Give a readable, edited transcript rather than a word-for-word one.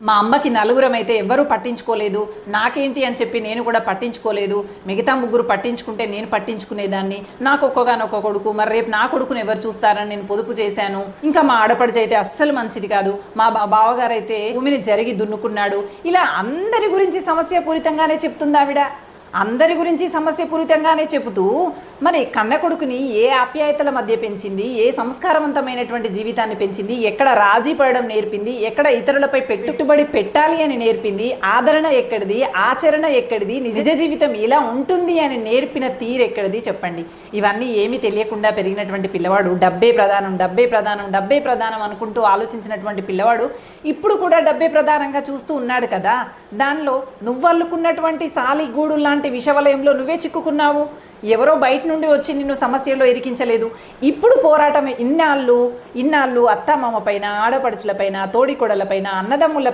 మా అమ్మకి నలుగురం అయితే ఎవ్వరూ పట్టించుకోలేదు, నాకేంటి అని చెప్పి నేను కూడా పట్టించుకోలేదు. మిగతా ముగ్గురు పట్టించుకుంటే నేను పట్టించుకునేదాన్ని. నాకు ఒక్కగానొక్క కొడుకు, మరి రేపు నా కొడుకుని ఎవరు చూస్తారని నేను పొదుపు చేశాను. ఇంకా మా ఆడపడిచి అయితే అస్సలు మంచిది కాదు, మా బావగారు అయితే భూమిని జరిగి దున్నుకున్నాడు. ఇలా అందరి గురించి సమస్యపూరితంగానే చెప్తుంది ఆవిడ. అందరి గురించి సమస్యపూరితంగానే చెబుతూ మరి కన్న కొడుకుని ఏ ఆప్యాయతల మధ్య పెంచింది, ఏ సంస్కారవంతమైనటువంటి జీవితాన్ని పెంచింది, ఎక్కడ రాజీ పడడం నేర్పింది, ఎక్కడ ఇతరులపై పెట్టుబడి పెట్టాలి అని నేర్పింది, ఆదరణ ఎక్కడిది, ఆచరణ ఎక్కడిది, నిజ జీవితం ఇలా ఉంటుంది అని నేర్పిన తీరెక్కడిది చెప్పండి. ఇవన్నీ ఏమీ తెలియకుండా పెరిగినటువంటి పిల్లవాడు డబ్బే ప్రధానం, డబ్బే ప్రధానం, డబ్బే ప్రధానం అనుకుంటూ ఆలోచించినటువంటి పిల్లవాడు ఇప్పుడు కూడా డబ్బే ప్రధానంగా చూస్తూ ఉన్నాడు కదా. దానిలో నువ్వల్లుకున్నటువంటి సాలిగూడు లాంటి విషవలయంలో నువ్వే చిక్కుకున్నావు. ఎవరో బయట నుండి వచ్చి నిన్ను సమస్యల్లో ఇరికించలేదు. ఇప్పుడు పోరాటం ఇన్నాళ్ళు అత్తామామ పైన, ఆడపడుచుల పైన, తోడికోడల పైన, అన్నదమ్ముల